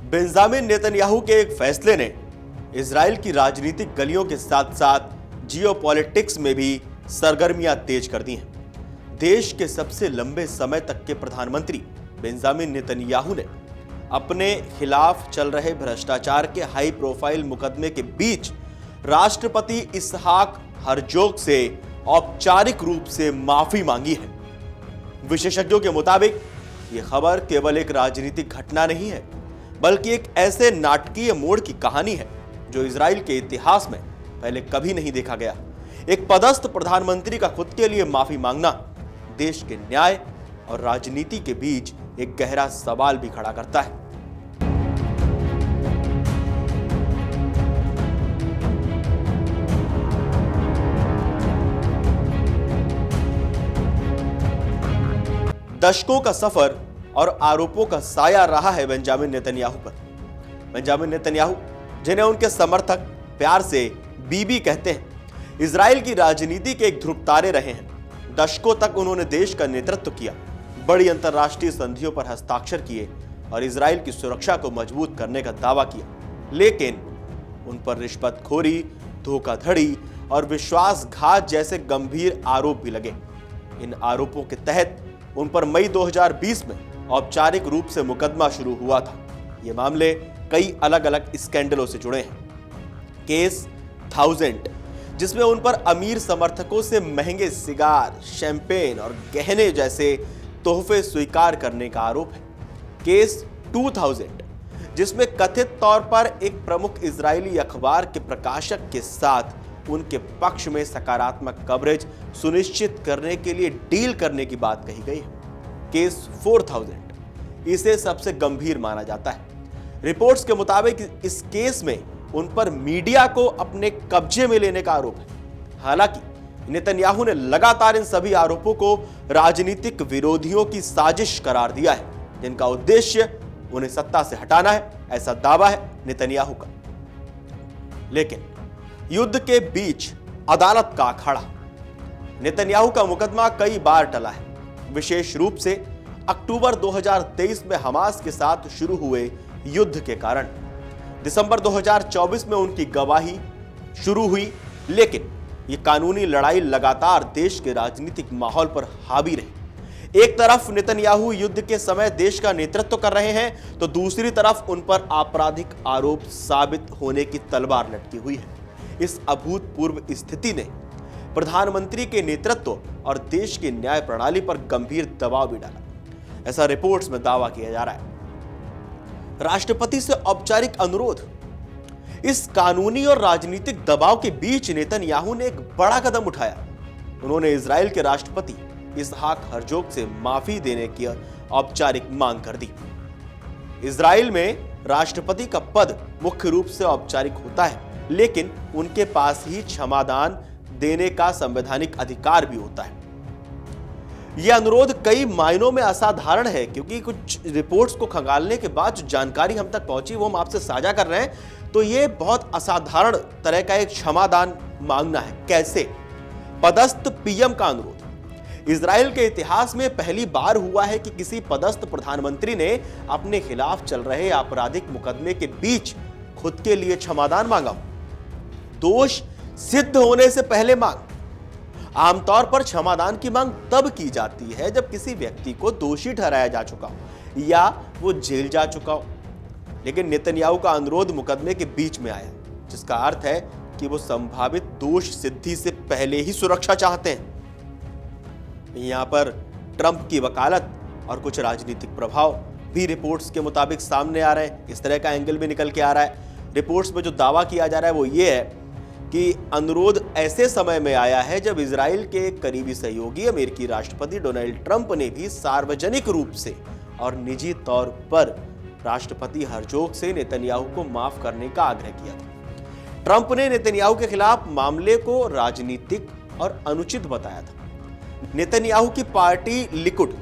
Benjamin Netanyahu के एक फैसले ने इजराइल की राजनीतिक गलियों के साथ साथ जियोपॉलिटिक्स में भी सरगर्मियां तेज कर दी हैं। देश के सबसे लंबे समय तक के प्रधानमंत्री बेंजामिन नेतन्याहू ने अपने खिलाफ चल रहे भ्रष्टाचार के हाई प्रोफाइल मुकदमे के बीच राष्ट्रपति इसहाक हर्जोग से औपचारिक रूप से माफी मांगी है। विशेषज्ञों के मुताबिक यह खबर केवल एक राजनीतिक घटना नहीं है, बल्कि एक ऐसे नाटकीय मोड़ की कहानी है जो इजराइल के इतिहास में पहले कभी नहीं देखा गया। एक पदस्थ प्रधानमंत्री का खुद के लिए माफी मांगना देश के न्याय और राजनीति के बीच एक गहरा सवाल भी खड़ा करता है। दशकों का सफर और आरोपों का साया रहा है बेंजामिन नेतन्याहू पर। बेंजामिन नेतन्याहू, जिन्हें उनके समर्थक प्यार से बीबी कहते हैं, इजराइल की राजनीति के एक ध्रुव तारे रहे हैं। दशकों तक उन्होंने देश का नेतृत्व किया, बड़ी अंतर्राष्ट्रीय संधियों पर हस्ताक्षर किए और इजराइल की सुरक्षा को मजबूत करने का दावा किया। लेकिन उन पर रिश्वतखोरी, धोखाधड़ी और विश्वासघात जैसे गंभीर आरोप भी लगे। इन आरोपों के तहत उन पर मई 2020 में औपचारिक रूप से मुकदमा शुरू हुआ था। ये मामले कई अलग अलग स्कैंडलों से जुड़े हैं। केस 1000, जिसमें उन पर अमीर समर्थकों से महंगे सिगार, शैंपेन और गहने जैसे तोहफे स्वीकार करने का आरोप है। केस 2000, जिसमें कथित तौर पर एक प्रमुख इजरायली अखबार के प्रकाशक के साथ उनके पक्ष में सकारात्मक कवरेज सुनिश्चित करने के लिए डील करने की बात कही गई है। केस 4000, इसे सबसे गंभीर माना जाता है। रिपोर्ट्स के मुताबिक इस केस में उन पर मीडिया को अपने कब्जे में लेने का आरोप है। हालांकि नेतन्याहू ने लगातार इन सभी आरोपों को राजनीतिक विरोधियों की साजिश करार दिया है, जिनका उद्देश्य उन्हें सत्ता से हटाना है, ऐसा दावा है नेतन्याहू का। लेकिन युद्ध के बीच अदालत का अखाड़ा। नेतन्याहू का मुकदमा कई बार टला है, विशेष रूप से अक्टूबर 2023 में हमास के साथ शुरू हुए युद्ध के कारण। दिसंबर 2024 में उनकी गवाही शुरू हुई, लेकिन यह कानूनी लड़ाई लगातार देश के राजनीतिक माहौल पर हावी रही। एक तरफ नेतन्याहू युद्ध के समय देश का नेतृत्व कर रहे हैं, तो दूसरी तरफ उन पर आपराधिक आरोप साबित होने की तलवार लटकी हुई है। इस अभूतपूर्व स्थिति ने प्रधानमंत्री के नेतृत्व और देश की न्याय प्रणाली पर गंभीर दबाव भी डाला, ऐसा रिपोर्ट्स में दावा किया जा रहा है। राष्ट्रपति से औपचारिक अनुरोध। इस कानूनी और राजनीतिक दबाव के बीच नेतन्याहू ने एक बड़ा कदम उठाया। उन्होंने इजराइल के राष्ट्रपति इसहाक हर्जोग से माफी देने की औपचारिक मांग कर दी। इजराइल में राष्ट्रपति का पद मुख्य रूप से औपचारिक होता है, लेकिन उनके पास ही क्षमादान देने का संवैधानिक अधिकार भी होता है। यह अनुरोध कई मायनों में असाधारण है, क्योंकि कुछ रिपोर्ट्स को खंगालने के बाद जो जानकारी हम तक पहुंची वो हम आपसे साझा कर रहे हैं। तो यह बहुत असाधारण तरह का एक क्षमादान मांगना है। कैसे? पदस्थ पीएम का अनुरोध। इजराइल के इतिहास में पहली बार हुआ है कि किसी पदस्थ प्रधानमंत्री ने अपने खिलाफ चल रहे आपराधिक मुकदमे के बीच खुद के लिए क्षमादान मांगा। दोष सिद्ध होने से पहले मांग। आमतौर पर क्षमादान की मांग तब की जाती है जब किसी व्यक्ति को दोषी ठहराया जा चुका हो या वो जेल जा चुका हो। लेकिन नेतन्याहू का अनुरोध मुकदमे के बीच में आया, जिसका अर्थ है कि वो संभावित दोष सिद्धि से पहले ही सुरक्षा चाहते हैं। यहां पर ट्रंप की वकालत और कुछ राजनीतिक प्रभाव भी रिपोर्ट्स के मुताबिक सामने आ रहे हैं। इस तरह का एंगल भी निकल के आ रहा है। रिपोर्ट्स में जो दावा किया जा रहा है वो ये है कि अनुरोध ऐसे समय में आया है जब इजराइल के करीबी सहयोगी अमेरिकी राष्ट्रपति डोनाल्ड ट्रंप ने भी सार्वजनिक रूप से और निजी तौर पर राष्ट्रपति हर्जोग से नेतन्याहू को माफ करने का आग्रह किया था। ट्रंप ने नेतन्याहू के खिलाफ मामले को राजनीतिक और अनुचित बताया था। नेतन्याहू की पार्टी लिकुड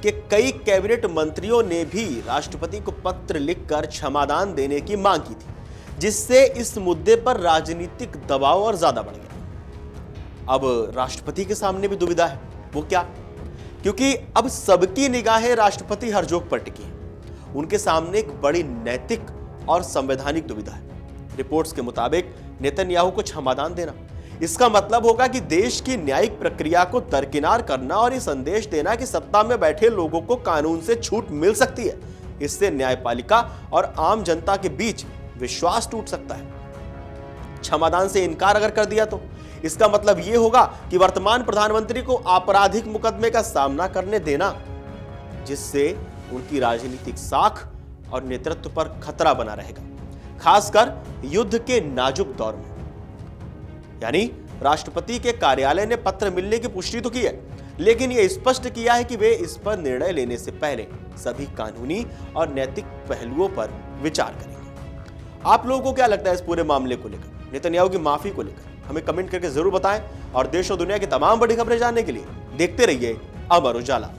के कई कैबिनेट मंत्रियों ने भी राष्ट्रपति को पत्र लिखकर क्षमादान देने की मांग की थी, जिससे इस मुद्दे पर राजनीतिक दबाव और ज्यादा बढ़ गया। अब राष्ट्रपति के सामने भी दुविधा है। वो क्या? क्योंकि अब सबकी निगाहें राष्ट्रपति हर्जोग पर टिकी हैं। उनके सामने एक बड़ी नैतिक और संवैधानिक दुविधा है। रिपोर्ट्स के मुताबिक नेतन्याहू को क्षमादान देना, इसका मतलब होगा कि देश की न्यायिक प्रक्रिया को दरकिनार करना और ये संदेश देना कि सत्ता में बैठे लोगों को कानून से छूट मिल सकती है। इससे न्यायपालिका और आम जनता के बीच विश्वास टूट सकता है। क्षमादान से इनकार अगर कर दिया तो इसका मतलब यह होगा कि वर्तमान प्रधानमंत्री को आपराधिक मुकदमे का सामना करने देना, जिससे उनकी राजनीतिक साख और नेतृत्व पर खतरा बना रहेगा, खासकर युद्ध के नाजुक दौर में। यानी राष्ट्रपति के कार्यालय ने पत्र मिलने की पुष्टि तो की है, लेकिन यह स्पष्ट किया है कि वे इस पर निर्णय लेने से पहले सभी कानूनी और नैतिक पहलुओं पर विचार करेंगे। आप लोगों को क्या लगता है इस पूरे मामले को लेकर, नेतन्याहू की माफी को लेकर? हमें कमेंट करके जरूर बताएं और देश और दुनिया की तमाम बड़ी खबरें जानने के लिए देखते रहिए अमर उजाला।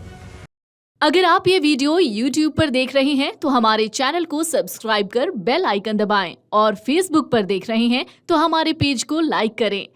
अगर आप ये वीडियो YouTube पर देख रहे हैं तो हमारे चैनल को सब्सक्राइब कर बेल आइकन दबाएं और Facebook पर देख रहे हैं तो हमारे पेज को लाइक करें।